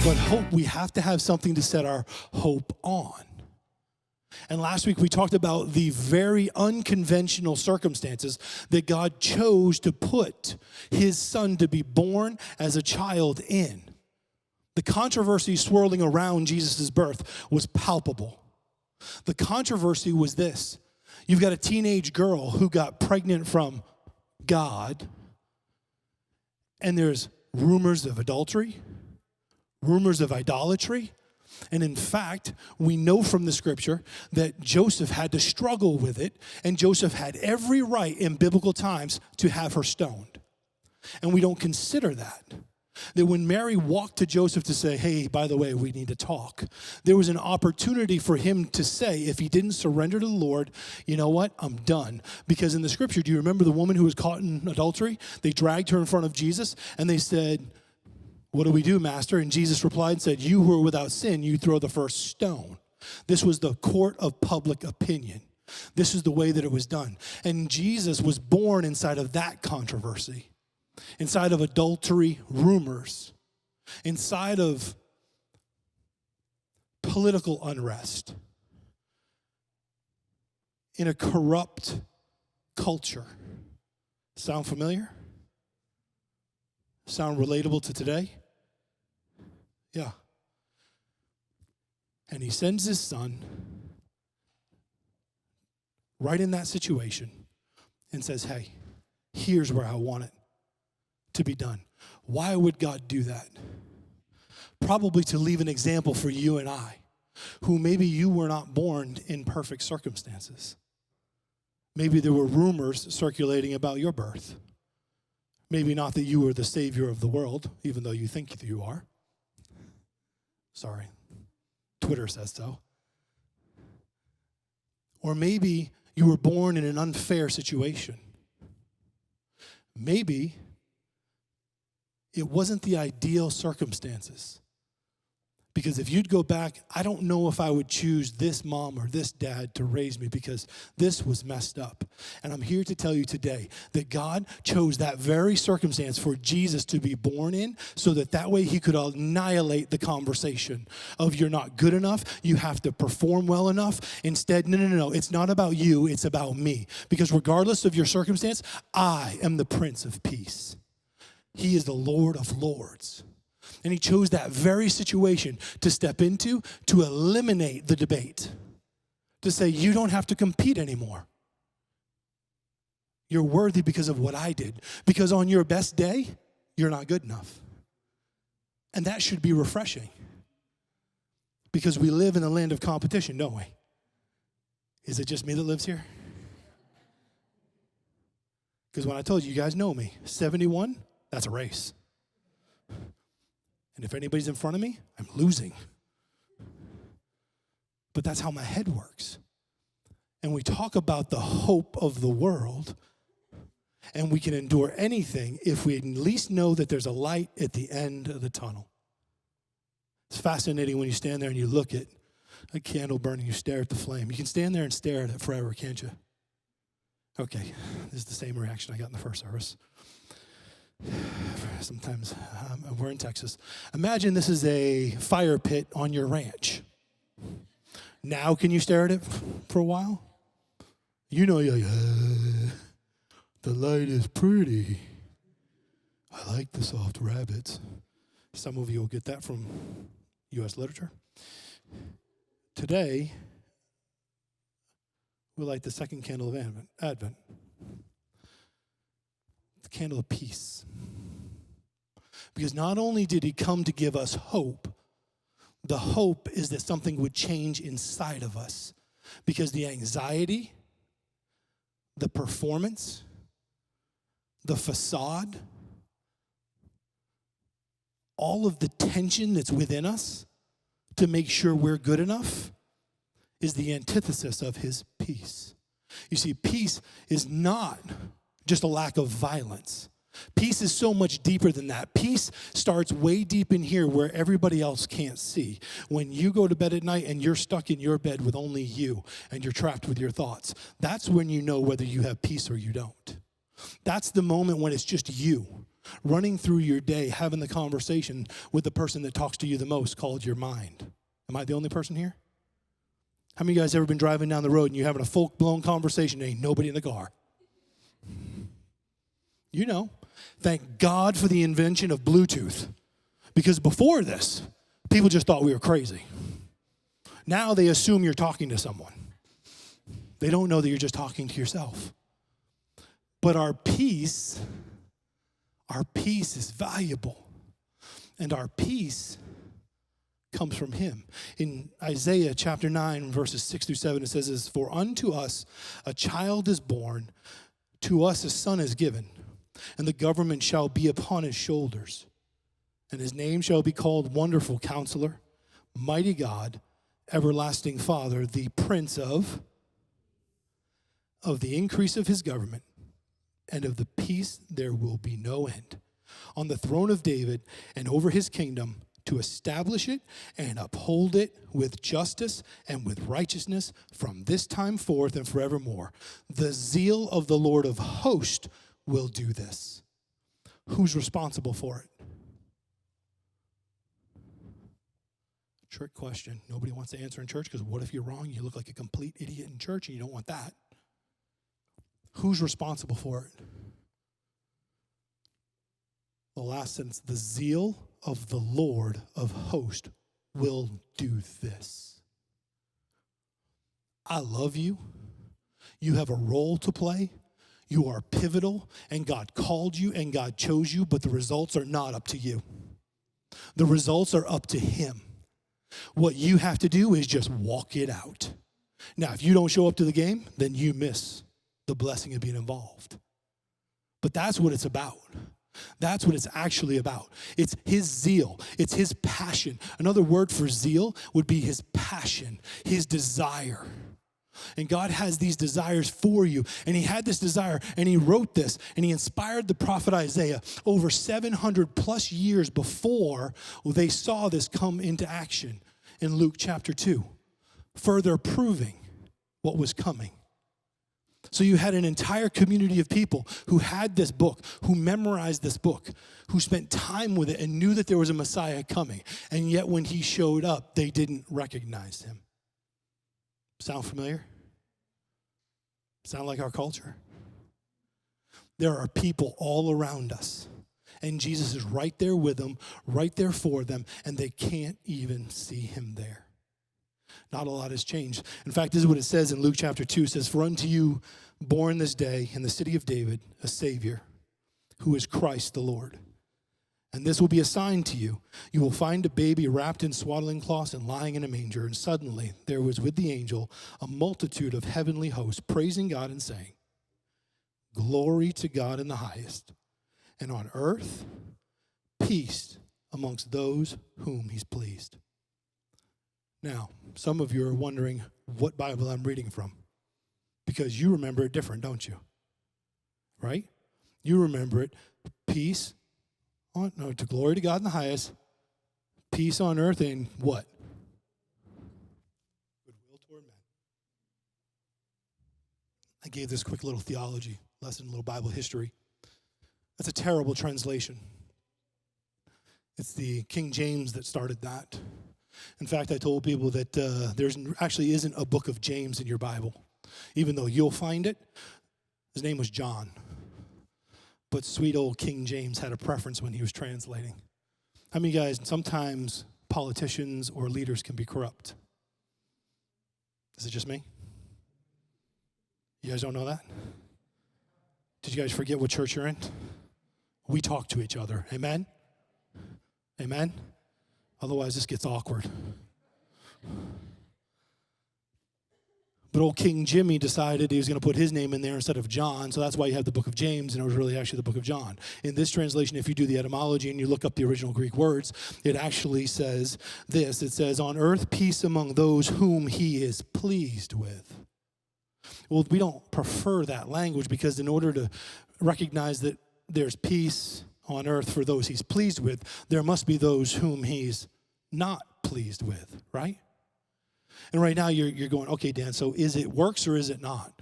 But hope, we have to have something to set our hope on. And last week we talked about the very unconventional circumstances that God chose to put his son to be born as a child in. The controversy swirling around Jesus' birth was palpable. The controversy was this. You've got a teenage girl who got pregnant from God, and there's rumors of adultery, rumors of idolatry. And in fact, we know from the scripture that Joseph had to struggle with it, and Joseph had every right in biblical times to have her stoned. And we don't consider that. That when Mary walked to Joseph to say, hey, by the way, we need to talk, there was an opportunity for him to say, if he didn't surrender to the Lord, you know what, I'm done. Because in the scripture, do you remember the woman who was caught in adultery? They dragged her in front of Jesus, and they said, what do we do, Master? And Jesus replied and said, you who are without sin, you throw the first stone. This was the court of public opinion. This is the way that it was done. And Jesus was born inside of that controversy, inside of adultery rumors, inside of political unrest, in a corrupt culture. Sound familiar? Sound relatable to today? Yeah. And he sends his son right in that situation and says, hey, here's where I want it to be done. Why would God do that? Probably to leave an example for you and I, who maybe you were not born in perfect circumstances. Maybe there were rumors circulating about your birth. Maybe not that you were the savior of the world, even though you think that you are. Sorry, Twitter says so. Or maybe you were born in an unfair situation. Maybe it wasn't the ideal circumstances. Because if you'd go back, I don't know if I would choose this mom or this dad to raise me because this was messed up. And I'm here to tell you today that God chose that very circumstance for Jesus to be born in so that way he could annihilate the conversation of you're not good enough, you have to perform well enough. Instead, no, it's not about you, it's about me. Because regardless of your circumstance, I am the Prince of Peace. He is the Lord of Lords. And he chose that very situation to step into, to eliminate the debate, to say, you don't have to compete anymore. You're worthy because of what I did. Because on your best day, you're not good enough. And that should be refreshing. Because we live in a land of competition, don't we? Is it just me that lives here? Because when I told you, you guys know me, 71, that's a race. And if anybody's in front of me, I'm losing. But that's how my head works. And we talk about the hope of the world, and we can endure anything if we at least know that there's a light at the end of the tunnel. It's fascinating when you stand there and you look at a candle burning, you stare at the flame. You can stand there and stare at it forever, can't you? Okay, this is the same reaction I got in the first service. Sometimes we're in Texas. Imagine this is a fire pit on your ranch. Now can you stare at it for a while? You know, you're like, the light is pretty. I like the soft rabbits. Some of you will get that from U.S. literature. Today, we light the second candle of Advent. The candle of peace. Because not only did he come to give us hope, the hope is that something would change inside of us. Because the anxiety, the performance, the facade, all of the tension that's within us to make sure we're good enough is the antithesis of his peace. You see, peace is not just a lack of violence. Peace is so much deeper than that. Peace starts way deep in here where everybody else can't see. When you go to bed at night and you're stuck in your bed with only you and you're trapped with your thoughts, that's when you know whether you have peace or you don't. That's the moment when it's just you. running through your day, having the conversation with the person that talks to you the most called your mind. Am I the only person here? How many of you guys ever been driving down the road and you're having a full-blown conversation and ain't nobody in the car? You know. Thank God for the invention of Bluetooth. Because before this, people just thought we were crazy. Now they assume you're talking to someone. They don't know that you're just talking to yourself. But our peace is valuable. And our peace comes from him. In Isaiah chapter 9, verses 6 through 7, it says this, "For unto us a child is born, to us a son is given, and the government shall be upon his shoulders. And his name shall be called Wonderful Counselor, Mighty God, Everlasting Father, the Prince of the increase of his government, and of the peace there will be no end. On the throne of David and over his kingdom, to establish it and uphold it with justice and with righteousness from this time forth and forevermore. The zeal of the Lord of hosts will do this." Who's responsible for it? Trick question. Nobody wants to answer in church because what if you're wrong? You look like a complete idiot in church and you don't want that. Who's responsible for it? The last sentence, the zeal of the Lord of hosts will do this. I love you. You have a role to play. You are pivotal, and God called you and God chose you, but the results are not up to you. The results are up to him. What you have to do is just walk it out. Now, if you don't show up to the game, then you miss the blessing of being involved. But that's what it's about. That's what it's actually about. It's his zeal. It's his passion. Another word for zeal would be his passion, his desire. And God has these desires for you. And he had this desire, and he wrote this, and he inspired the prophet Isaiah over 700 plus years before they saw this come into action in Luke chapter 2, further proving what was coming. So you had an entire community of people who had this book, who memorized this book, who spent time with it and knew that there was a Messiah coming. And yet when he showed up, they didn't recognize him. Sound familiar? Sound like our culture? There are people all around us, and Jesus is right there with them, right there for them, and they can't even see him there. Not a lot has changed. In fact, this is what it says in Luke chapter 2. It says, "For unto you born this day in the city of David a Savior, who is Christ the Lord. And this will be a sign to you. You will find a baby wrapped in swaddling cloths and lying in a manger." And suddenly there was with the angel a multitude of heavenly hosts praising God and saying, "Glory to God in the highest, and on earth peace amongst those whom he's pleased." Now, some of you are wondering what Bible I'm reading from, because you remember it different, don't you? Right? You remember it, peace. To glory to God in the highest, peace on earth, and what? Goodwill toward men. I gave this quick little theology lesson, little Bible history. That's a terrible translation. It's the King James that started that. In fact, I told people that there actually isn't a book of James in your Bible, even though you'll find it. His name was John. But sweet old King James had a preference when he was translating. How many guys, sometimes politicians or leaders can be corrupt? Is it just me? You guys don't know that? Did you guys forget what church you're in? We talk to each other. Amen? Amen? Otherwise, this gets awkward. But old King Jimmy decided he was going to put his name in there instead of John, so that's why you have the book of James, and it was really actually the book of John. In this translation, if you do the etymology and you look up the original Greek words, it actually says this. It says, "On earth, peace among those whom he is pleased with." Well, we don't prefer that language because in order to recognize that there's peace on earth for those he's pleased with, there must be those whom he's not pleased with, right? And right now you're going, okay, Dan, so is it works or is it not?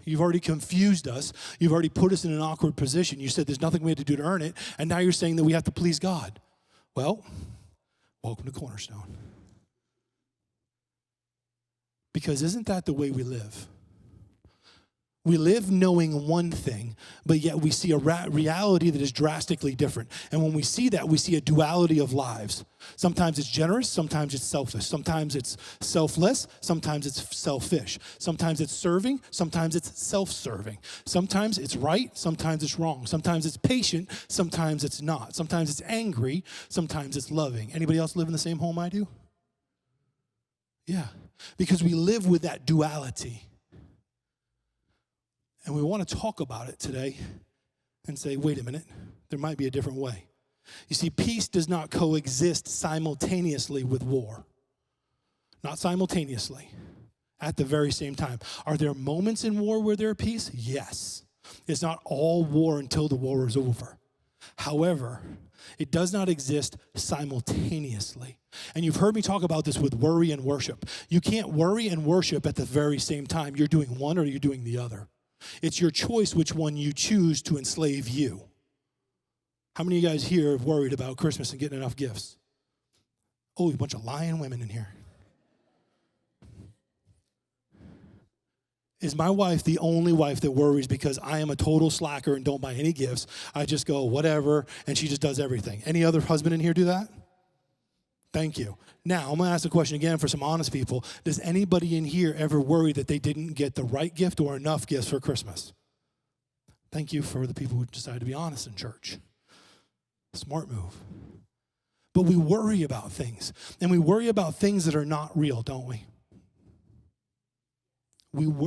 You've already confused us. You've already put us in an awkward position. You said there's nothing we had to do to earn it, and now you're saying that we have to please God. Well, welcome to Cornerstone. Because isn't that the way we live? We live knowing one thing, but yet we see a reality that is drastically different. And when we see that, we see a duality of lives. Sometimes it's generous, sometimes it's selfish. Sometimes it's selfless, sometimes it's selfish. Sometimes it's serving, sometimes it's self-serving. Sometimes it's right, sometimes it's wrong. Sometimes it's patient, sometimes it's not. Sometimes it's angry, sometimes it's loving. Anybody else live in the same home I do? Yeah, because we live with that duality. And we want to talk about it today and say, wait a minute, there might be a different way. You see, peace does not coexist simultaneously with war. Not simultaneously, at the very same time. Are there moments in war where there's peace? Yes. It's not all war until the war is over. However, it does not exist simultaneously. And you've heard me talk about this with worry and worship. You can't worry and worship at the very same time. You're doing one or you're doing the other. It's your choice which one you choose to enslave you. How many of you guys here have worried about Christmas and getting enough gifts? Oh, a bunch of lying women in here. Is my wife the only wife that worries because I am a total slacker and don't buy any gifts? I just go, whatever, and she just does everything. Any other husband in here do that? Thank you. Now, I'm going to ask the question again for some honest people. Does anybody in here ever worry that they didn't get the right gift or enough gifts for Christmas? Thank you for the people who decide to be honest in church. Smart move. But we worry about things, and we worry about things that are not real, don't we?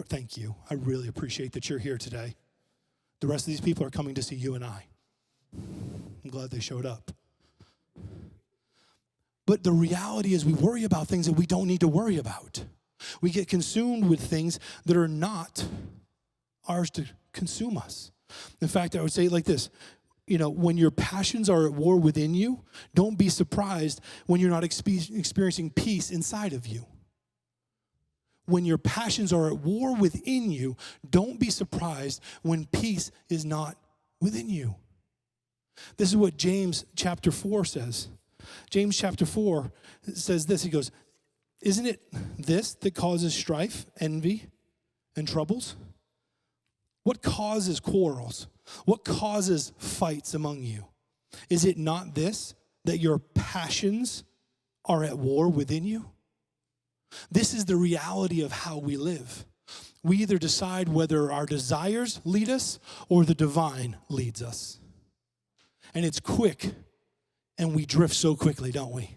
Thank you. I really appreciate that you're here today. The rest of these people are coming to see you and I. I'm glad they showed up. But the reality is we worry about things that we don't need to worry about. We get consumed with things that are not ours to consume us. In fact, I would say it like this. You know, when your passions are at war within you, don't be surprised when you're not experiencing peace inside of you. When your passions are at war within you, don't be surprised when peace is not within you. This is what James chapter 4 says. James chapter 4 says this. He goes, isn't it this that causes strife, envy, and troubles? What causes quarrels? What causes fights among you? Is it not this, that your passions are at war within you? This is the reality of how we live. We either decide whether our desires lead us or the divine leads us. And it's quick, and we drift so quickly, don't we?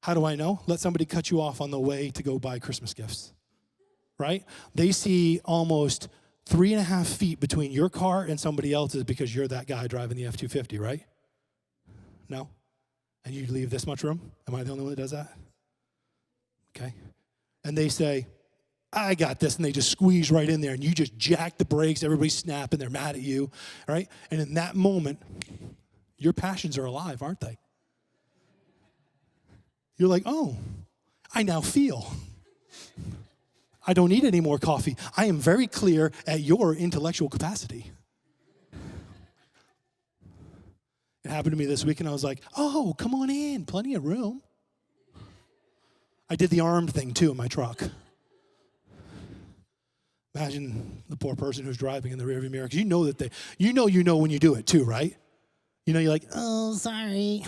How do I know? Let somebody cut you off on the way to go buy Christmas gifts, right? They see almost 3.5 feet between your car and somebody else's because you're that guy driving the F-250, right? No? And you leave this much room? Am I the only one that does that? Okay. And they say, I got this, and they just squeeze right in there, and you just jack the brakes, everybody's snapping, they're mad at you, right? And in that moment, your passions are alive, aren't they? You're like, oh, I now feel. I don't need any more coffee. I am very clear at your intellectual capacity. It happened to me this week, and I was like, oh, come on in, plenty of room. I did the armed thing, too, in my truck. Imagine the poor person who's driving in the rearview mirror, because you know that you know when you do it, too, right? You know, you're like, oh, sorry.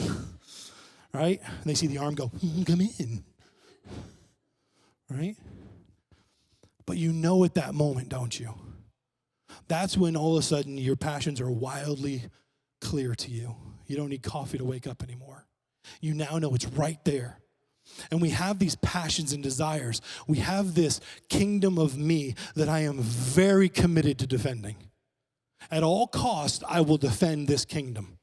Right? And they see the arm go, come in. Right? But you know at that moment, don't you? That's when all of a sudden your passions are wildly clear to you. You don't need coffee to wake up anymore. You now know it's right there. And we have these passions and desires. We have this kingdom of me that I am very committed to defending. At all costs, I will defend this kingdom.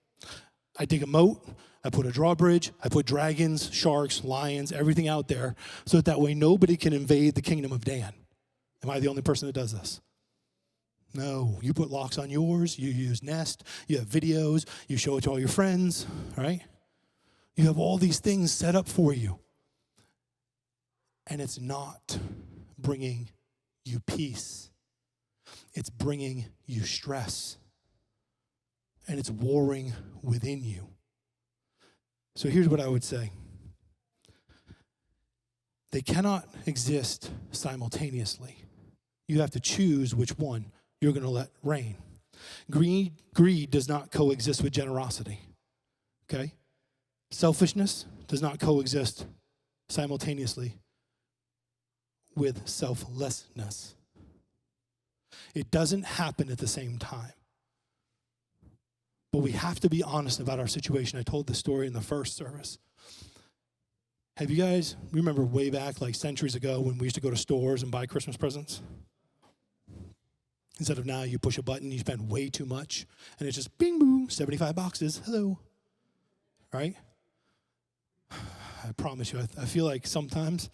I dig a moat, I put a drawbridge, I put dragons, sharks, lions, everything out there so that way nobody can invade the kingdom of Dan. Am I the only person that does this? No, you put locks on yours, you use Nest, you have videos, you show it to all your friends, right? You have all these things set up for you. And it's not bringing you peace. It's bringing you stress. And it's warring within you. So here's what I would say. They cannot exist simultaneously. You have to choose which one you're going to let reign. Greed does not coexist with generosity. Okay? Selfishness does not coexist simultaneously with selflessness. It doesn't happen at the same time. But we have to be honest about our situation. I told the story in the first service. Have you guys remember way back, like centuries ago, when we used to go to stores and buy Christmas presents? Instead of now, you push a button, you spend way too much, and it's just bing, boom, 75 boxes, hello, right? I promise you, I feel like sometimes,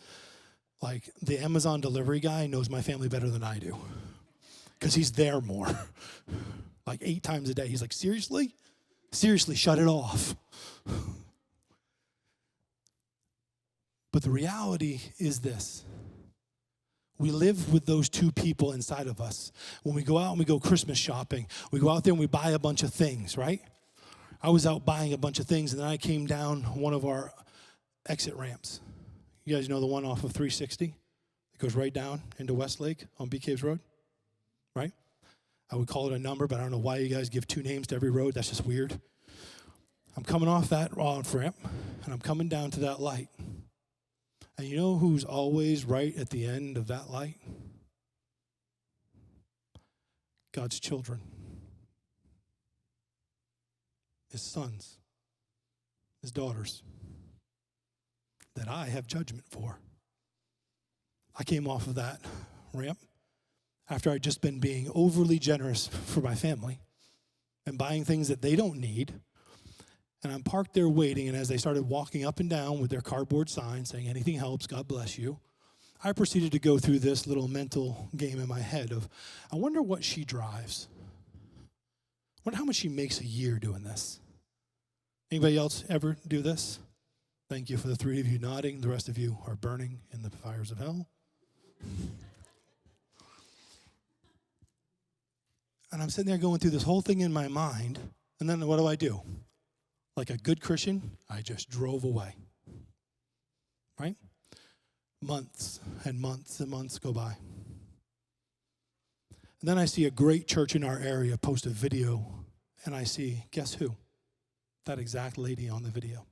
like the Amazon delivery guy knows my family better than I do, because he's there more, like 8 times a day. He's like, seriously? Seriously, shut it off. But the reality is this. We live with those two people inside of us. When we go out and we go Christmas shopping, we go out there and we buy a bunch of things, right? I was out buying a bunch of things, and then I came down one of our exit ramps. You guys know the one off of 360? It goes right down into Westlake on Bee Caves Road, right? I would call it a number, but I don't know why you guys give 2 names to every road. That's just weird. I'm coming off that off ramp, and I'm coming down to that light. And you know who's always right at the end of that light? God's children. His sons. His daughters. That I have judgment for. I came off of that ramp after I'd just been being overly generous for my family and buying things that they don't need. And I'm parked there waiting, and as they started walking up and down with their cardboard sign saying, anything helps, God bless you, I proceeded to go through this little mental game in my head of, I wonder what she drives. I wonder how much she makes a year doing this. Anybody else ever do this? Thank you for the 3 of you nodding. The rest of you are burning in the fires of hell. And I'm sitting there going through this whole thing in my mind, and then what do? Like a good Christian, I just drove away, right? Months and months and months go by. And then I see a great church in our area post a video, and I see, guess who? That exact lady on the video.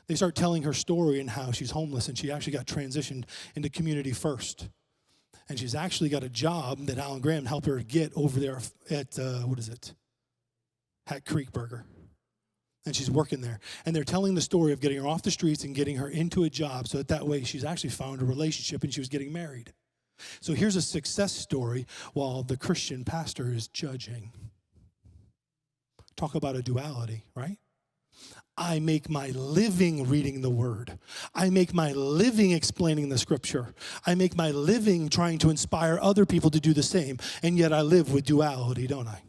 They start telling her story and how she's homeless, and she actually got transitioned into Community First. And she's actually got a job that Alan Graham helped her get over there at, Hat Creek Burger. And she's working there. And they're telling the story of getting her off the streets and getting her into a job so that way she's actually found a relationship and she was getting married. So here's a success story while the Christian pastor is judging. Talk about a duality, right? I make my living reading the word. I make my living explaining the scripture. I make my living trying to inspire other people to do the same. And yet I live with duality, don't I?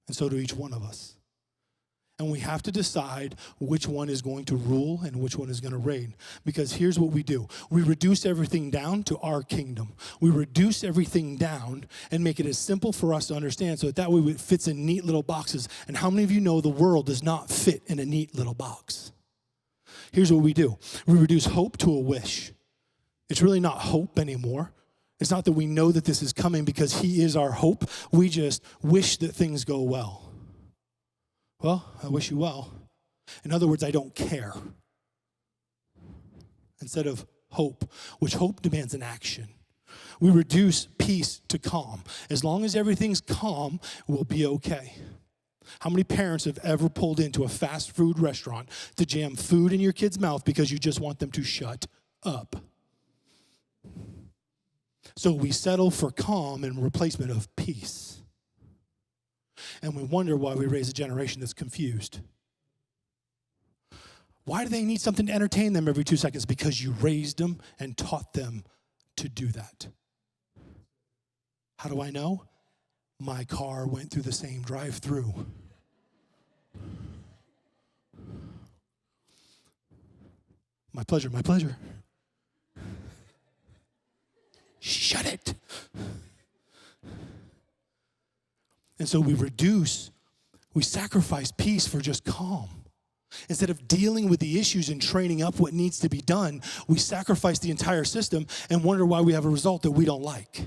And so do each one of us. And we have to decide which one is going to rule and which one is going to reign. Because here's what we do. We reduce everything down to our kingdom. We reduce everything down and make it as simple for us to understand so that way it fits in neat little boxes. And how many of you know the world does not fit in a neat little box? Here's what we do. We reduce hope to a wish. It's really not hope anymore. It's not that we know that this is coming because he is our hope. We just wish that things go well. Well, I wish you well. In other words, I don't care. Instead of hope, which hope demands an action. We reduce peace to calm. As long as everything's calm, we'll be okay. How many parents have ever pulled into a fast food restaurant to jam food in your kid's mouth because you just want them to shut up? So we settle for calm in replacement of peace. And we wonder why we raise a generation that's confused. Why do they need something to entertain them every 2 seconds? Because you raised them and taught them to do that. How do I know? My car went through the same drive-through. My pleasure, my pleasure. Shut it. And so we sacrifice peace for just calm. Instead of dealing with the issues and training up what needs to be done, we sacrifice the entire system and wonder why we have a result that we don't like.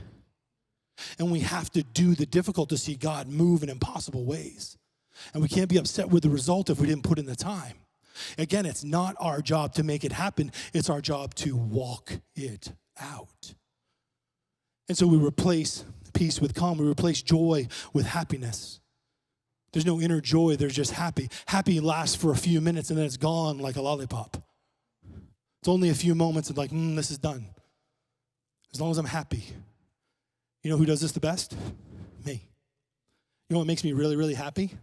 And we have to do the difficult to see God move in impossible ways. And we can't be upset with the result if we didn't put in the time. Again, it's not our job to make it happen. It's our job to walk it out. And so we replace peace with calm. We replace joy with happiness. There's no inner joy. There's just happy. Happy lasts for a few minutes and then it's gone like a lollipop. It's only a few moments of like, this is done. As long as I'm happy. You know who does this the best? Me. You know what makes me really, really happy?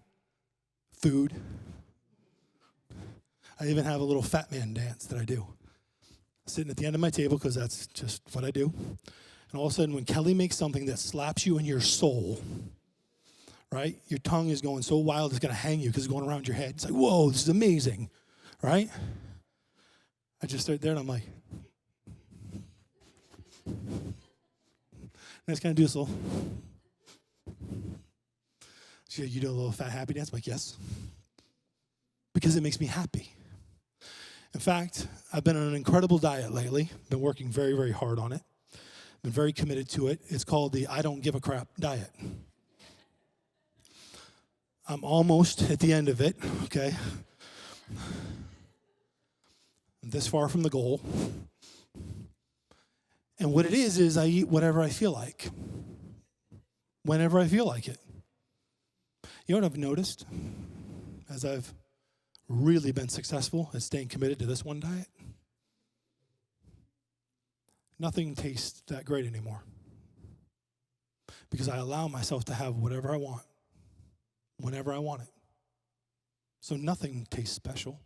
Food. I even have a little fat man dance that I do. Sitting at the end of my table because that's just what I do. And all of a sudden when Kelly makes something that slaps you in your soul, right? Your tongue is going so wild it's going to hang you because it's going around your head. It's like, whoa, this is amazing, right? I just start there and I'm like, and I just kind of do this little. She's like, you do a little fat happy dance? I'm like, yes. Because it makes me happy. In fact, I've been on an incredible diet lately. Been working very, very hard on it. Been very committed to it. It's called the I don't give a crap diet. I'm almost at the end of it, okay? I'm this far from the goal. And what it is I eat whatever I feel like, whenever I feel like it. You know what I've noticed as I've really been successful at staying committed to this one diet? Nothing tastes that great anymore because I allow myself to have whatever I want, whenever I want it. So nothing tastes special.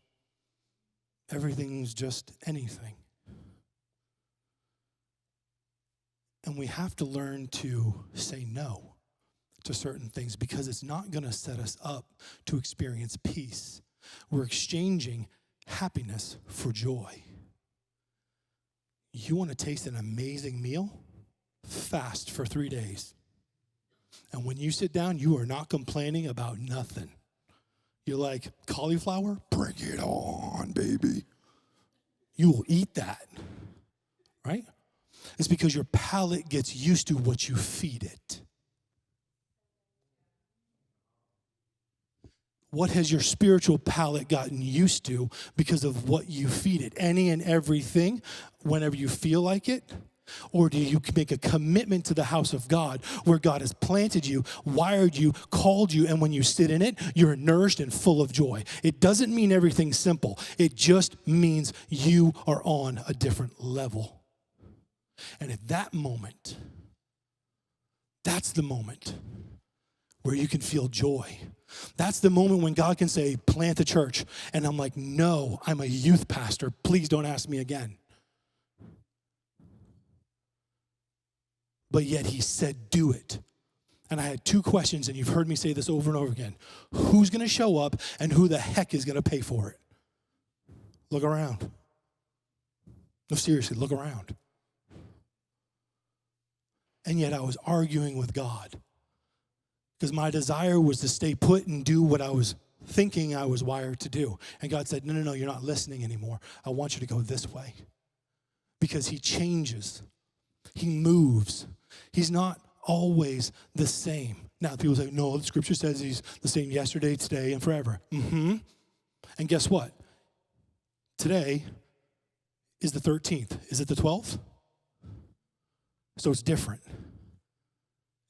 Everything's just anything. And we have to learn to say no to certain things because it's not going to set us up to experience peace. We're exchanging happiness for joy. You want to taste an amazing meal? Fast for 3 days. And when you sit down, you are not complaining about nothing. You're like, cauliflower? Bring it on, baby. You will eat that, right? It's because your palate gets used to what you feed it. What has your spiritual palate gotten used to because of what you feed it? Any and everything, whenever you feel like it? Or do you make a commitment to the house of God where God has planted you, wired you, called you, and when you sit in it, you're nourished and full of joy? It doesn't mean everything's simple. It just means you are on a different level. And at that moment, that's the moment where you can feel joy. That's the moment when God can say, plant a church. And I'm like, no, I'm a youth pastor. Please don't ask me again. But yet he said, do it. And I had two questions, and you've heard me say this over and over again. Who's going to show up, and who the heck is going to pay for it? Look around. No, seriously, look around. And yet I was arguing with God because my desire was to stay put and do what I was thinking I was wired to do. And God said, no, you're not listening anymore. I want you to go this way. Because he changes. He moves. He's not always the same. Now, people say, no, the scripture says he's the same yesterday, today, and forever. And guess what? Today is the 13th. Is it the 12th? So it's different,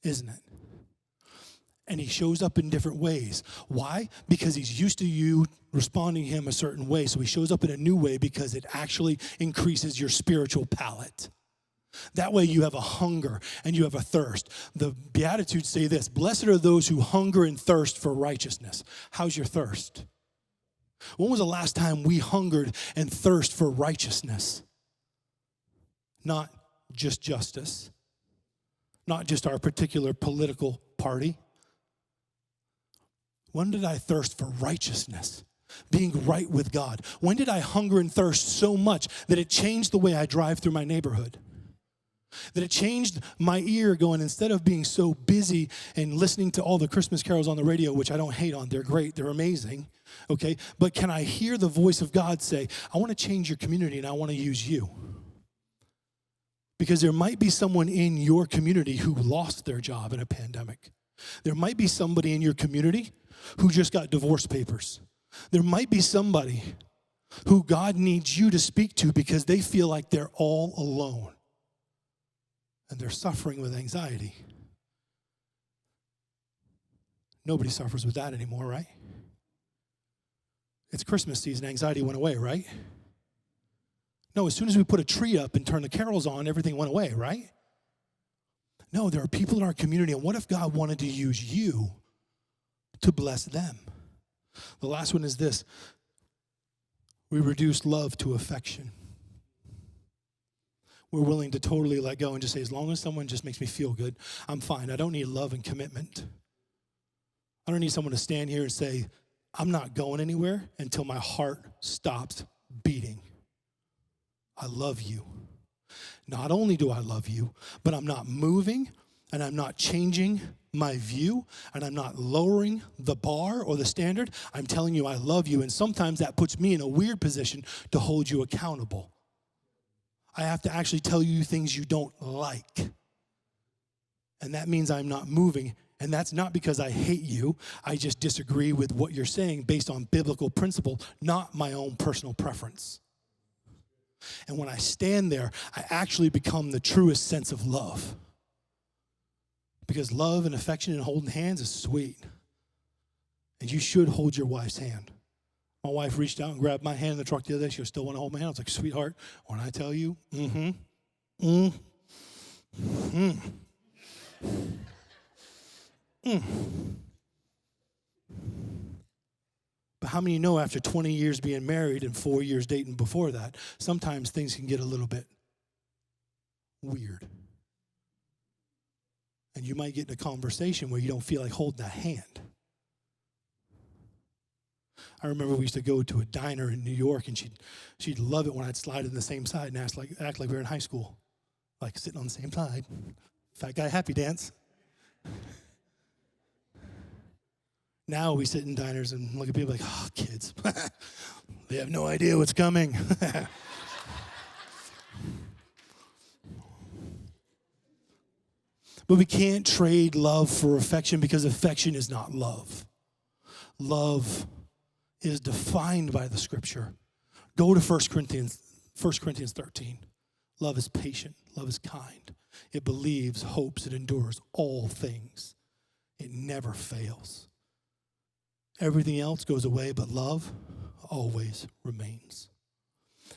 isn't it? And he shows up in different ways. Why? Because he's used to you responding to him a certain way. So he shows up in a new way because it actually increases your spiritual palate. That way you have a hunger and you have a thirst. The Beatitudes say this: blessed are those who hunger and thirst for righteousness. How's your thirst? When was the last time we hungered and thirst for righteousness? Not just justice, not just our particular political party. When did I thirst for righteousness? Being right with God. When did I hunger and thirst so much that it changed the way I drive through my neighborhood? That it changed my ear going, instead of being so busy and listening to all the Christmas carols on the radio, which I don't hate on, they're great, they're amazing, okay? But can I hear the voice of God say, I want to change your community and I want to use you? Because there might be someone in your community who lost their job in a pandemic. There might be somebody in your community who just got divorce papers. There might be somebody who God needs you to speak to because they feel like they're all alone. And they're suffering with anxiety. Nobody suffers with that anymore, right? It's Christmas season, anxiety went away, right? No, as soon as we put a tree up and turn the carols on, everything went away, right? No, there are people in our community, and what if God wanted to use you to bless them? The last one is this. We reduce love to affection. We're willing to totally let go and just say, as long as someone just makes me feel good, I'm fine. I don't need love and commitment. I don't need someone to stand here and say, I'm not going anywhere until my heart stops beating. I love you. Not only do I love you, but I'm not moving and I'm not changing my view and I'm not lowering the bar or the standard. I'm telling you I love you, and sometimes that puts me in a weird position to hold you accountable. I have to actually tell you things you don't like. And that means I'm not moving. And that's not because I hate you. I just disagree with what you're saying based on biblical principle, not my own personal preference. And when I stand there, I actually become the truest sense of love. Because love and affection and holding hands is sweet. And you should hold your wife's hand. My wife reached out and grabbed my hand in the truck the other day. She was still want to hold my hand. I was like, sweetheart, when I tell you, But how many know after 20 years being married and 4 years dating before that, sometimes things can get a little bit weird. And you might get in a conversation where you don't feel like holding that hand. I remember we used to go to a diner in New York, and she'd love it when I'd slide in the same side and act like we were in high school, like sitting on the same side. Fat guy happy dance. Now we sit in diners and look at people like, oh, kids. They have no idea what's coming. But we can't trade love for affection, because affection is not love. Love is defined by the scripture. Go to 1 Corinthians 13. Love is patient. Love is kind. It believes, hopes, it endures all things. It never fails. Everything else goes away, but love always remains.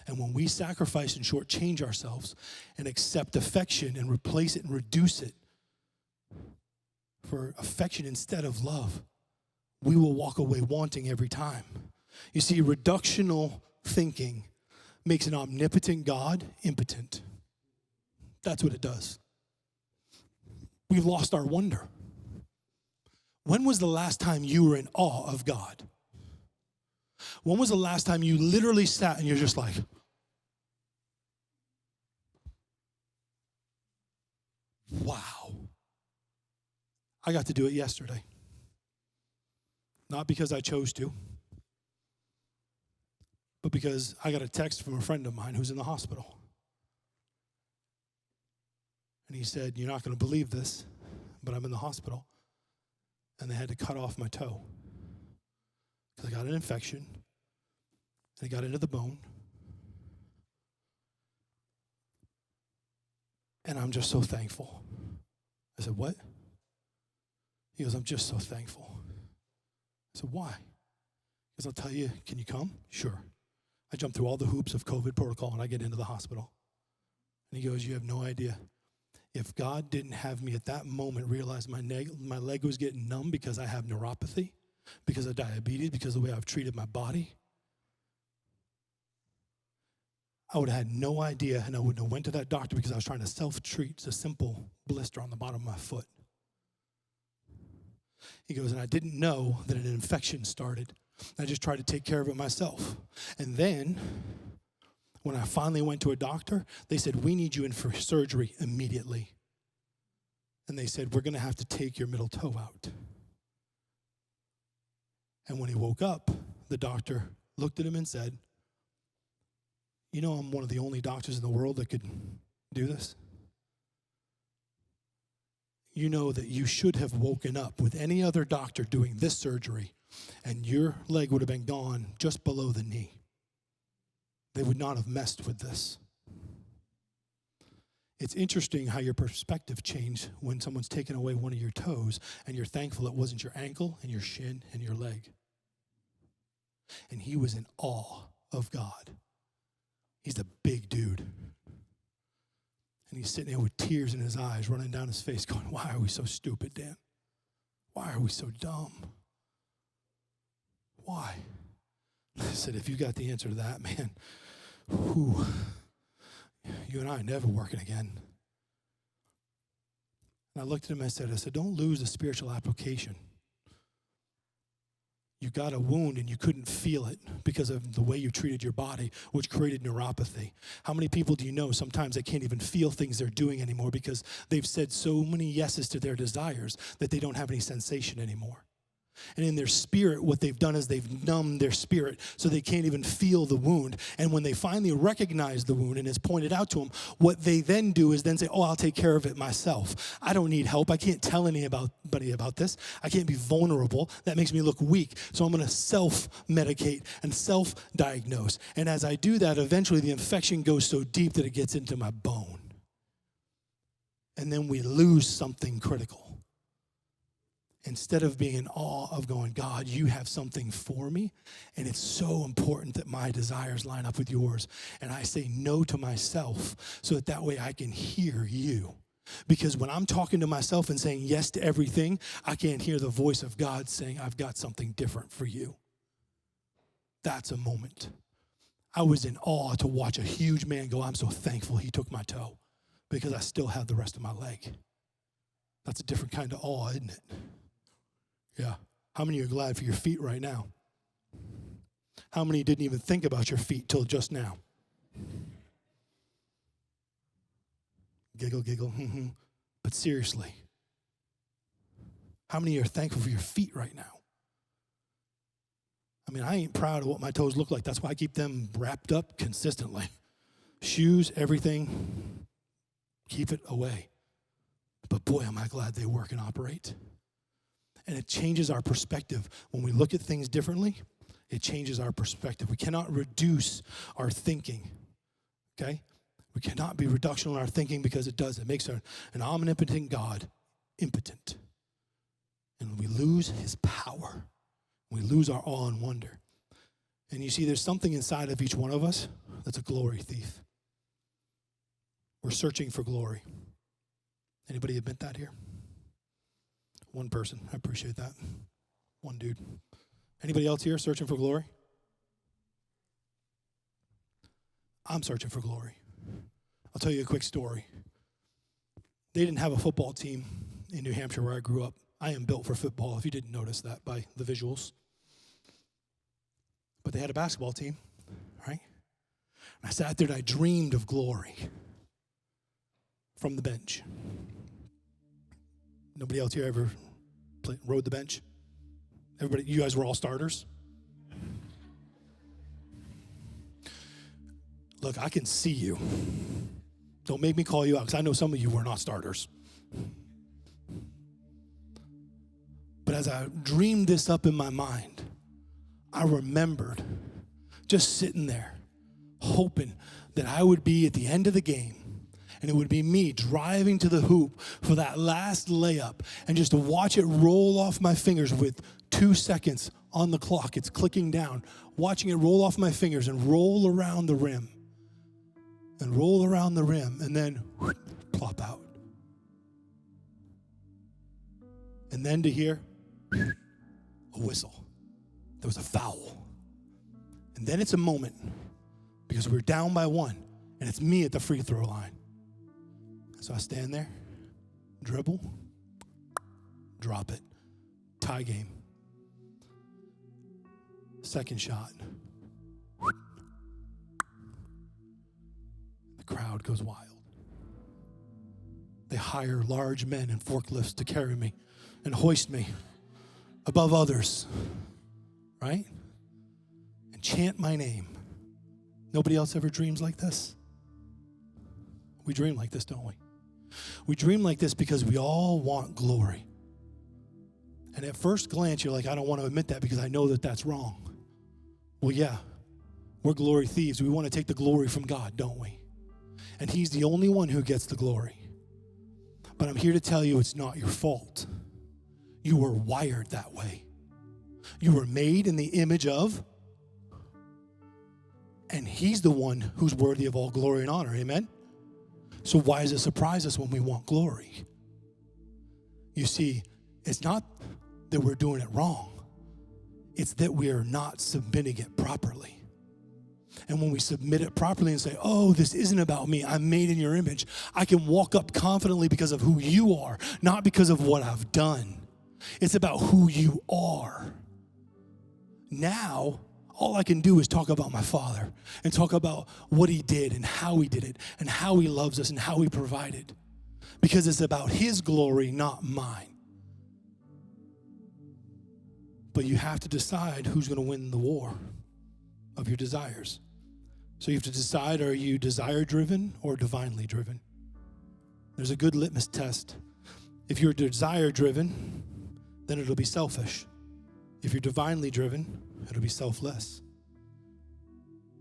And when we sacrifice and shortchange ourselves and accept affection and replace it and reduce it for affection instead of love, we will walk away wanting every time. You see, reductional thinking makes an omnipotent God impotent. That's what it does. We've lost our wonder. When was the last time you were in awe of God? When was the last time you literally sat and you're just like, wow. I got to do it yesterday. Not because I chose to, but because I got a text from a friend of mine who's in the hospital. And he said, you're not going to believe this, but I'm in the hospital. And they had to cut off my toe because I got an infection and it got into the bone. And I'm just so thankful. I said, what? He goes, I'm just so thankful. I said, why? Because I'll tell you, can you come? Sure. I jump through all the hoops of COVID protocol and I get into the hospital. And he goes, you have no idea. If God didn't have me at that moment realize my leg was getting numb because I have neuropathy, because of diabetes, because of the way I've treated my body, I would have had no idea, and I wouldn't have went to that doctor because I was trying to self-treat a simple blister on the bottom of my foot. He goes, and I didn't know that an infection started. I just tried to take care of it myself. And then When I finally went to a doctor, they said, we need you in for surgery immediately. And they said, we're going to have to take your middle toe out. And when he woke up, the doctor looked at him and said, you know, I'm one of the only doctors in the world that could do this. You know that you should have woken up with any other doctor doing this surgery, and your leg would have been gone just below the knee. They would not have messed with this. It's interesting how your perspective changed when someone's taken away one of your toes and you're thankful it wasn't your ankle and your shin and your leg. And he was in awe of God. He's a big dude. And he's sitting there with tears in his eyes running down his face going, why are we so stupid, Dan? Why are we so dumb? Why? I said, if you got the answer to that, man, whew, you and I are never working again. And I looked at him and I said, don't lose the spiritual application. You got a wound and you couldn't feel it because of the way you treated your body, which created neuropathy. How many people do you know sometimes they can't even feel things they're doing anymore because they've said so many yeses to their desires that they don't have any sensation anymore? And in their spirit, what they've done is they've numbed their spirit so they can't even feel the wound. And when they finally recognize the wound and it's pointed out to them, what they then do is then say, oh, I'll take care of it myself. I don't need help. I can't tell anybody about this. I can't be vulnerable. That makes me look weak. So I'm going to self-medicate and self-diagnose. And as I do that, eventually the infection goes so deep that it gets into my bone. And then we lose something critical. Instead of being in awe of going, God, you have something for me, and it's so important that my desires line up with yours. And I say no to myself so that way I can hear you. Because when I'm talking to myself and saying yes to everything, I can't hear the voice of God saying, I've got something different for you. That's a moment. I was in awe to watch a huge man go, I'm so thankful he took my toe because I still have the rest of my leg. That's a different kind of awe, isn't it? Yeah. How many are glad for your feet right now? How many didn't even think about your feet till just now? Giggle, giggle. But seriously, how many are thankful for your feet right now? I mean, I ain't proud of what my toes look like. That's why I keep them wrapped up consistently. Shoes, everything, keep it away. But boy, am I glad they work and operate. And it changes our perspective. When we look at things differently, it changes our perspective. We cannot reduce our thinking, okay? We cannot be reductional in our thinking because it does. It makes an omnipotent God impotent. And we lose his power. We lose our awe and wonder. And you see, there's something inside of each one of us that's a glory thief. We're searching for glory. Anybody admit that here? One person. I appreciate that. One dude. Anybody else here searching for glory? I'm searching for glory. I'll tell you a quick story. They didn't have a football team in New Hampshire where I grew up. I am built for football, if you didn't notice that by the visuals. But they had a basketball team, right? And I sat there and I dreamed of glory from the bench. Nobody else here ever rode the bench? Everybody, you guys were all starters? Look, I can see you. Don't make me call you out because I know some of you were not starters. But as I dreamed this up in my mind, I remembered just sitting there hoping that I would be at the end of the game and it would be me driving to the hoop for that last layup and just to watch it roll off my fingers with 2 seconds on the clock. It's clicking down. Watching it roll off my fingers and roll around the rim. And roll around the rim and then whoosh, plop out. And then to hear a whistle. There was a foul. And then it's a moment because we're down by 1 and it's me at the free throw line. So I stand there, dribble, drop it, tie game. Second shot. crowd goes wild. They hire large men in forklifts to carry me and hoist me above others, right? And chant my name. Nobody else ever dreams like this? We dream like this, don't we? We dream like this because we all want glory. And at first glance, you're like, I don't want to admit that because I know that that's wrong. Well, yeah, we're glory thieves. We want to take the glory from God, don't we? And he's the only one who gets the glory. But I'm here to tell you it's not your fault. You were wired that way. You were made in the image of, and he's the one who's worthy of all glory and honor. Amen? So why does it surprise us when we want glory? You see, it's not that we're doing it wrong. It's that we are not submitting it properly. And when we submit it properly and say, oh, this isn't about me. I'm made in your image. I can walk up confidently because of who you are, not because of what I've done. It's about who you are. Now, all I can do is talk about my Father and talk about what he did and how he did it and how he loves us and how he provided. Because it's about his glory, not mine. But you have to decide who's going to win the war of your desires. So you have to decide, are you desire-driven or divinely driven? There's a good litmus test. If you're desire-driven, then it'll be selfish. If you're divinely driven, it'll be selfless.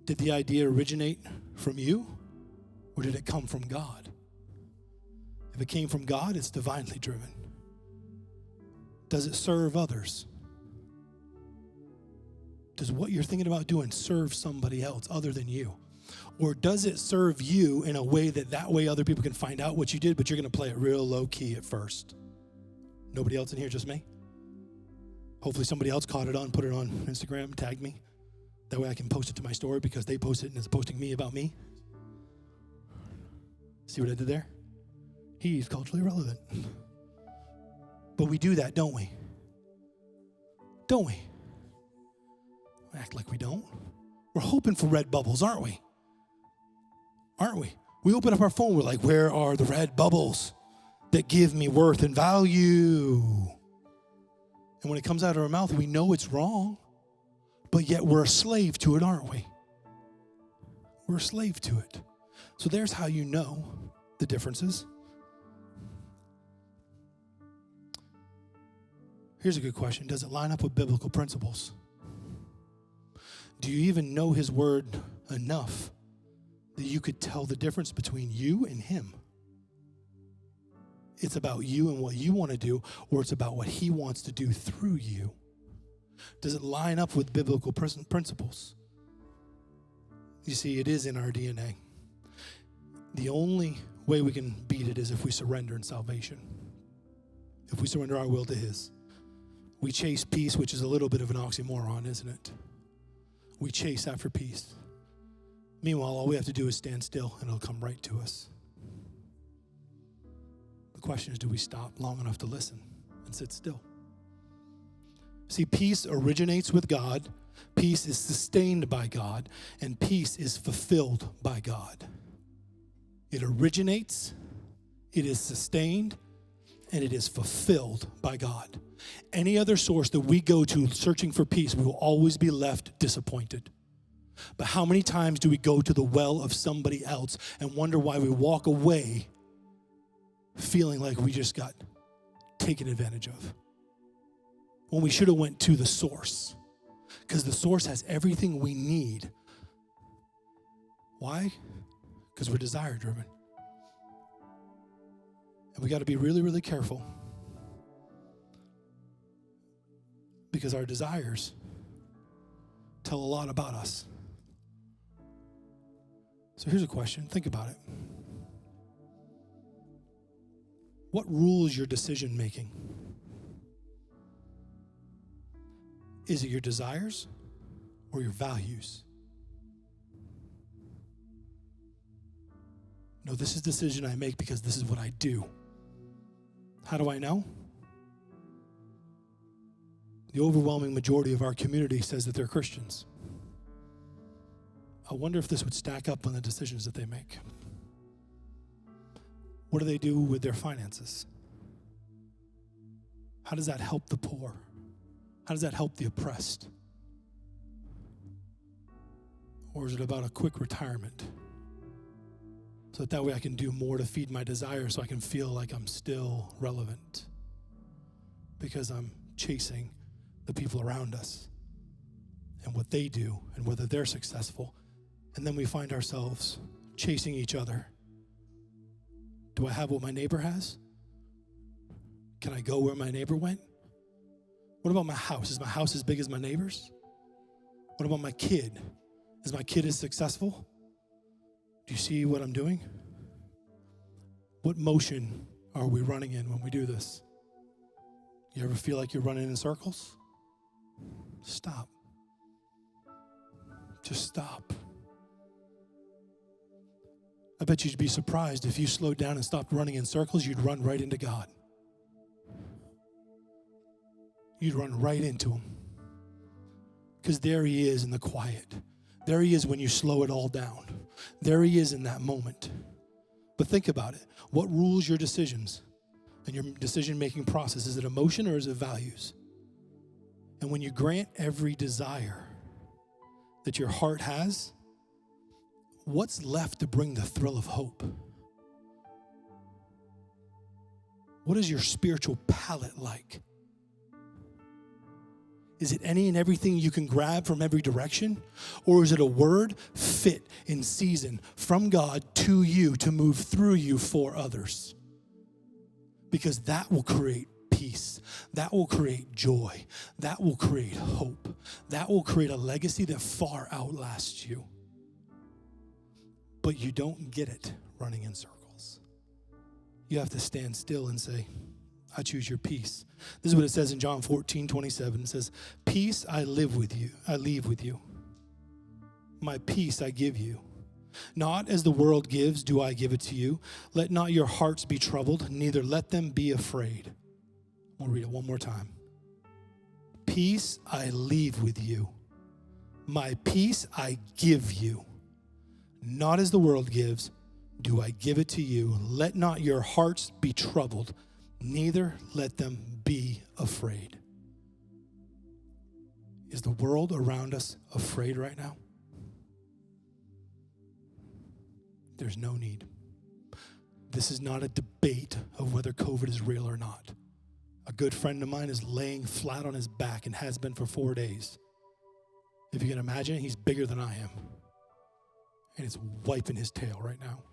Did the idea originate from you, or did it come from God? If it came from God, it's divinely driven. Does it serve others? Does what you're thinking about doing serve somebody else other than you? Or does it serve you in a way that way other people can find out what you did, but you're going to play it real low key at first? Nobody else in here, just me? Hopefully somebody else caught it on, put it on Instagram, tagged me. That way I can post it to my story because they post it and it's posting me about me. See what I did there? He's culturally relevant. But we do that, don't we? Don't we? Act like we don't. We're hoping for red bubbles, aren't we? Aren't we? We open up our phone, we're like, where are the red bubbles that give me worth and value? And when it comes out of our mouth, we know it's wrong, but yet we're a slave to it, aren't we? We're a slave to it. So there's how you know the differences. Here's a good question. Does it line up with biblical principles? Do you even know his word enough that you could tell the difference between you and him? It's about you and what you want to do, or it's about what he wants to do through you. Does it line up with biblical principles? You see, it is in our DNA. The only way we can beat it is if we surrender in salvation. If we surrender our will to his. We chase peace, which is a little bit of an oxymoron, isn't it? We chase after peace. Meanwhile, all we have to do is stand still and it'll come right to us. The question is, do we stop long enough to listen and sit still? See, peace originates with God, peace is sustained by God, and peace is fulfilled by God. It originates, it is sustained, and it is fulfilled by God. Any other source that we go to searching for peace, we will always be left disappointed. But how many times do we go to the well of somebody else and wonder why we walk away feeling like we just got taken advantage of? When we should have went to the source, because the source has everything we need. Why? Because we're desire driven. And we got to be really, really careful. Because our desires tell a lot about us. So here's a question. Think about it. What rules your decision making? Is it your desires or your values? No, this is a decision I make because this is what I do. How do I know? The overwhelming majority of our community says that they're Christians. I wonder if this would stack up on the decisions that they make. What do they do with their finances? How does that help the poor? How does that help the oppressed? Or is it about a quick retirement? So that way I can do more to feed my desires so I can feel like I'm still relevant because I'm chasing the people around us and what they do and whether they're successful. And then we find ourselves chasing each other. Do I have what my neighbor has? Can I go where my neighbor went? What about my house? Is my house as big as my neighbor's? What about my kid? Is my kid as successful? Do you see what I'm doing? What motion are we running in when we do this? You ever feel like you're running in circles? Stop. Just stop. I bet you'd be surprised if you slowed down and stopped running in circles, you'd run right into God. You'd run right into him. Because there he is in the quiet. There he is when you slow it all down. There he is in that moment. But think about it. What rules your decisions and your decision-making process? Is it emotion or is it values? And when you grant every desire that your heart has, what's left to bring the thrill of hope? What is your spiritual palate like? Is it any and everything you can grab from every direction? Or is it a word fit in season from God to you to move through you for others? Because that will create peace. That will create joy. That will create hope. That will create a legacy that far outlasts you. But you don't get it running in circles. You have to stand still and say, I choose your peace. This is what it says in John 14:27. It says, peace I leave with you. My peace I give you. Not as the world gives, do I give it to you. Let not your hearts be troubled, neither let them be afraid. I'll read it one more time. Peace I leave with you. My peace I give you. Not as the world gives, do I give it to you. Let not your hearts be troubled, neither let them be afraid. Is the world around us afraid right now? There's no need. This is not a debate of whether COVID is real or not. A good friend of mine is laying flat on his back and has been for 4 days. If you can imagine, he's bigger than I am. And it's wiping his tail right now.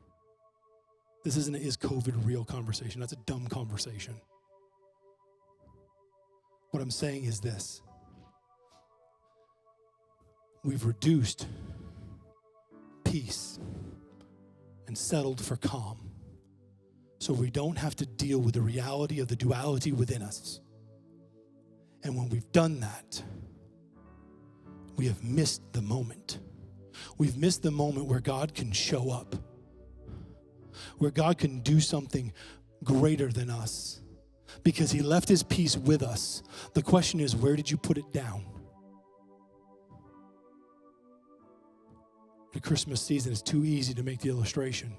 This isn't an is COVID real conversation. That's a dumb conversation. What I'm saying is this. We've reduced peace and settled for calm, so we don't have to deal with the reality of the duality within us. And when we've done that, we have missed the moment. We've missed the moment where God can show up, where God can do something greater than us, because he left his peace with us. The question is, where did you put it down? The Christmas season is too easy to make the illustration.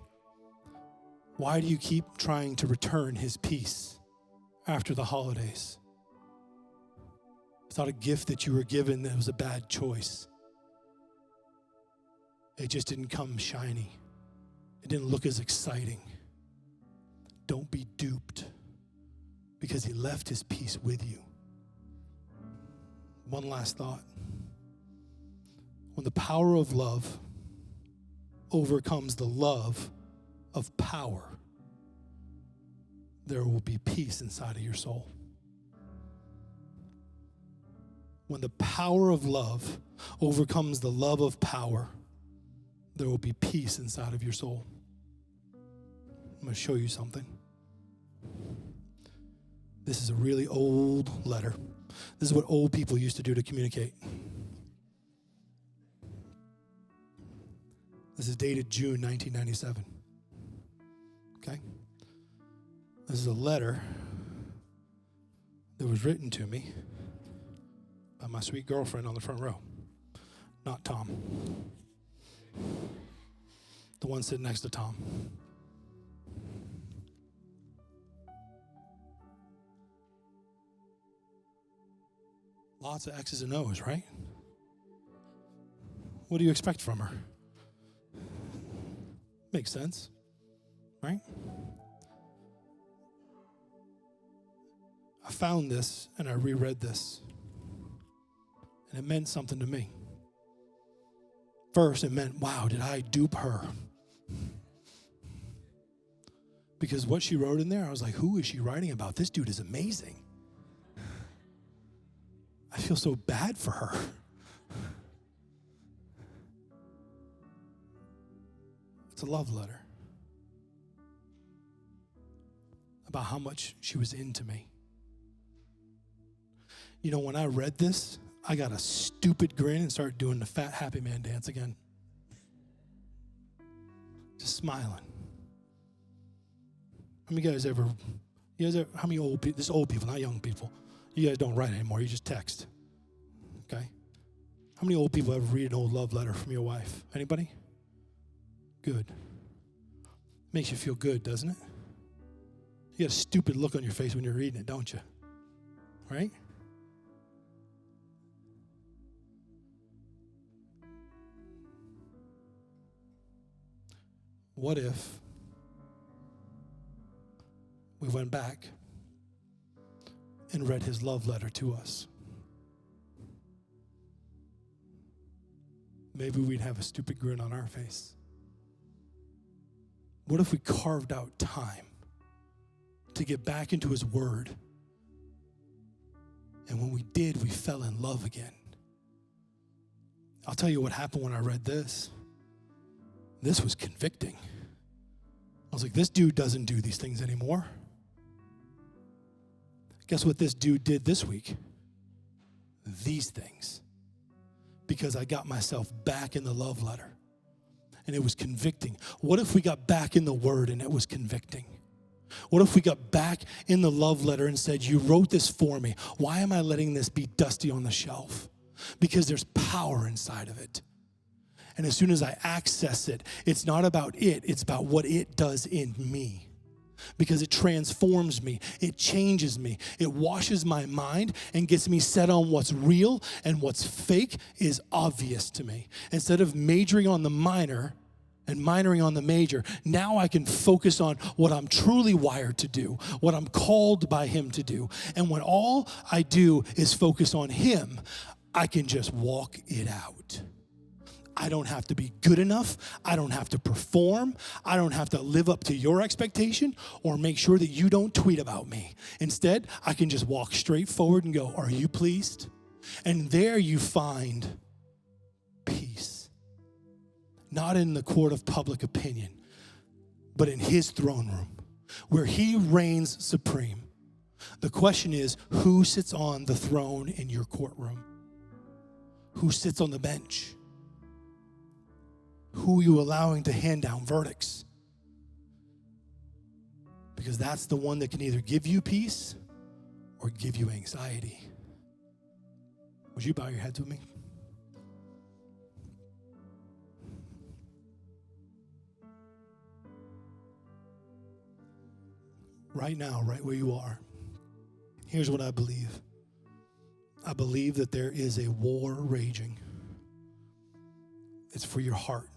Why do you keep trying to return his peace after the holidays? It's not a gift that you were given that was a bad choice. It just didn't come shiny. It didn't look as exciting. Don't be duped, because he left his peace with you. One last thought. When the power of love overcomes the love of power, there will be peace inside of your soul. When the power of love overcomes the love of power, there will be peace inside of your soul. I'm going to show you something. This is a really old letter. This is what old people used to do to communicate. This is dated June 1997. Okay? This is a letter that was written to me by my sweet girlfriend on the front row. Not Tom. The one sitting next to Tom. Lots of X's and O's, right? What do you expect from her? Makes sense, right? I found this and I reread this, and it meant something to me. First, it meant, wow, did I dupe her? Because what she wrote in there, I was like, who is she writing about? This dude is amazing. I feel so bad for her. It's a love letter about how much she was into me. You know, when I read this, I got a stupid grin and started doing the fat happy man dance again. Just smiling. How many guys ever, how many old people, this old people, not young people, you guys don't write anymore, you just text, okay? How many old people ever read an old love letter from your wife? Anybody? Good. Makes you feel good, doesn't it? You got a stupid look on your face when you're reading it, don't you? Right? What if we went back and read his love letter to us? Maybe we'd have a stupid grin on our face. What if we carved out time to get back into his word? And when we did, we fell in love again. I'll tell you what happened when I read this. This was convicting. I was like, this dude doesn't do these things anymore. Guess what this dude did this week? These things. Because I got myself back in the love letter. And it was convicting. What if we got back in the word and it was convicting? What if we got back in the love letter and said, you wrote this for me. Why am I letting this be dusty on the shelf? Because there's power inside of it. And as soon as I access it, it's not about it, it's about what it does in me. Because it transforms me, it changes me, it washes my mind and gets me set on what's real, and what's fake is obvious to me. Instead of majoring on the minor and minoring on the major, now I can focus on what I'm truly wired to do, what I'm called by him to do. And when all I do is focus on him, I can just walk it out. I don't have to be good enough. I don't have to perform. I don't have to live up to your expectation or make sure that you don't tweet about me. Instead, I can just walk straight forward and go, are you pleased? And there you find peace. Not in the court of public opinion, but in his throne room, where he reigns supreme. The question is, who sits on the throne in your courtroom? Who sits on the bench? Who are you allowing to hand down verdicts? Because that's the one that can either give you peace or give you anxiety. Would you bow your heads with me? Right now, right where you are, here's what I believe. I believe that there is a war raging. It's for your heart.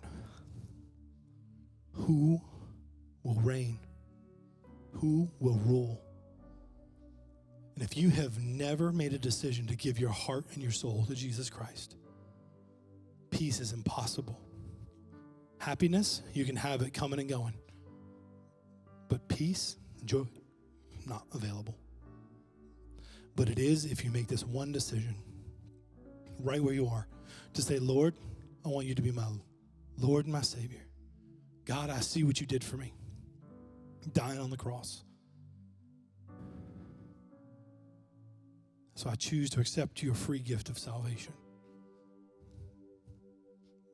Who will reign? Who will rule? And if you have never made a decision to give your heart and your soul to Jesus Christ, peace is impossible. Happiness, you can have it coming and going. But peace, joy, not available. But it is if you make this one decision, right where you are, to say, Lord, I want you to be my Lord and my Savior. God, I see what you did for me, dying on the cross. So I choose to accept your free gift of salvation.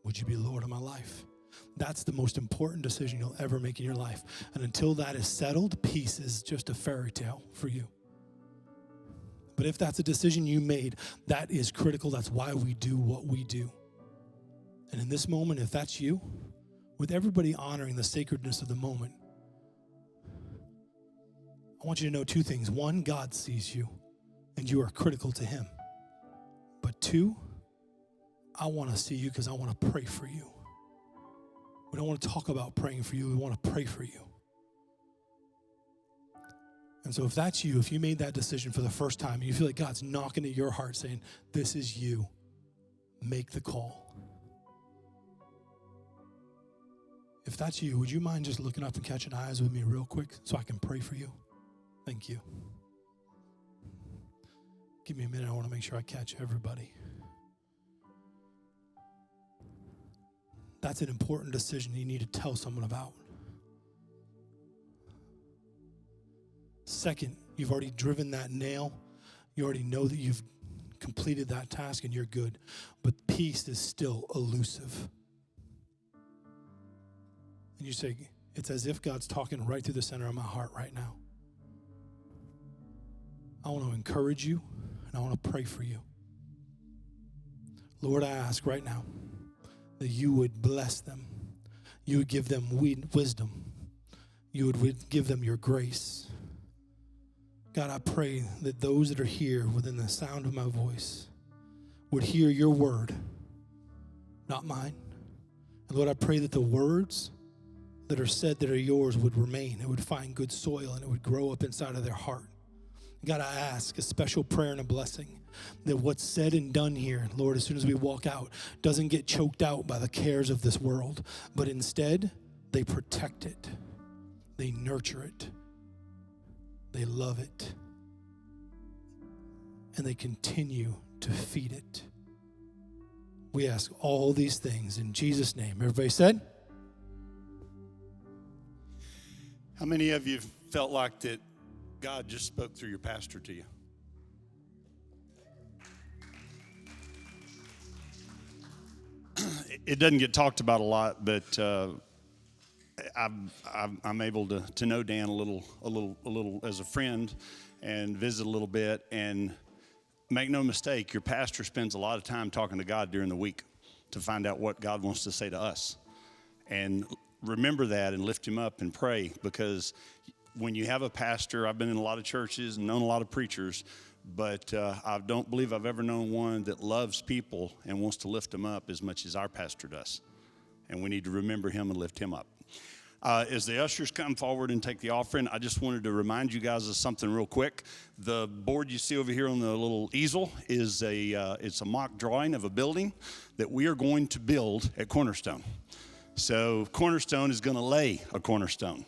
Would you be Lord of my life? That's the most important decision you'll ever make in your life. And until that is settled, peace is just a fairy tale for you. But if that's a decision you made, that is critical. That's why we do what we do. And in this moment, if that's you, with everybody honoring the sacredness of the moment, I want you to know two things. One, God sees you, and you are critical to him. 2, I want to see you because I want to pray for you. We don't want to talk about praying for you. We want to pray for you. And so if that's you, if you made that decision for the first time and you feel like God's knocking at your heart saying, this is you, make the call. If that's you, would you mind just looking up and catching eyes with me real quick so I can pray for you? Thank you. Give me a minute. I want to make sure I catch everybody. That's an important decision you need to tell someone about. Second, you've already driven that nail. You already know that you've completed that task and you're good. But peace is still elusive. And you say, it's as if God's talking right through the center of my heart right now. I want to encourage you and I want to pray for you. Lord, I ask right now that you would bless them. You would give them wisdom. You would give them your grace. God, I pray that those that are here within the sound of my voice would hear your word, not mine. And Lord, I pray that the words that are said that are yours would remain. It would find good soil and it would grow up inside of their heart. God, I ask a special prayer and a blessing that what's said and done here, Lord, as soon as we walk out, doesn't get choked out by the cares of this world, but instead they protect it, they nurture it, they love it, and they continue to feed it. We ask all these things in Jesus' name. Everybody said? How many of you felt like that God just spoke through your pastor to you? It doesn't get talked about a lot, but I'm able to know Dan a little as a friend and visit a little bit. And make no mistake, your pastor spends a lot of time talking to God during the week to find out what God wants to say to us. And remember that and lift him up and pray, because when you have a pastor, I've been in a lot of churches and known a lot of preachers, but I don't believe I've ever known one that loves people and wants to lift them up as much as our pastor does. And we need to remember him and lift him up. As the ushers come forward and take the offering, I just wanted to remind you guys of something real quick. The board you see over here on the little easel is it's a mock drawing of a building that we are going to build at Cornerstone. So Cornerstone is going to lay a cornerstone.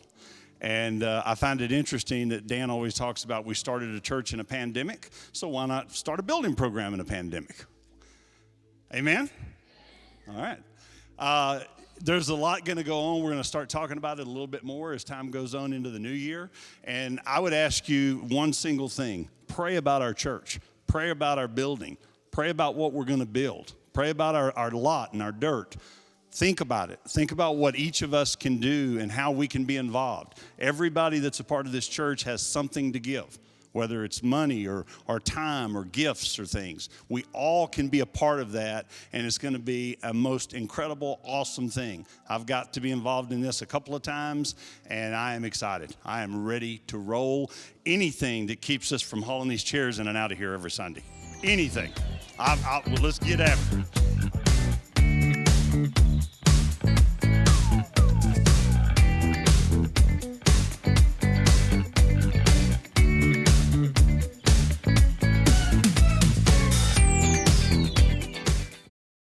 And I find it interesting that Dan always talks about we started a church in a pandemic, so why not start a building program in a pandemic? Amen? All right. There's a lot going to go on. We're going to start talking about it a little bit more as time goes on into the new year. And I would ask you one single thing. Pray about our church. Pray about our building. Pray about what we're going to build. Pray about our lot and our dirt. Think about it. Think about what each of us can do and how we can be involved. Everybody that's a part of this church has something to give, whether it's money or time or gifts or things. We all can be a part of that, and it's going to be a most incredible, awesome thing. I've got to be involved in this a couple of times, and I am excited. I am ready to roll anything that keeps us from hauling these chairs in and out of here every Sunday. Anything. Well, let's get after it.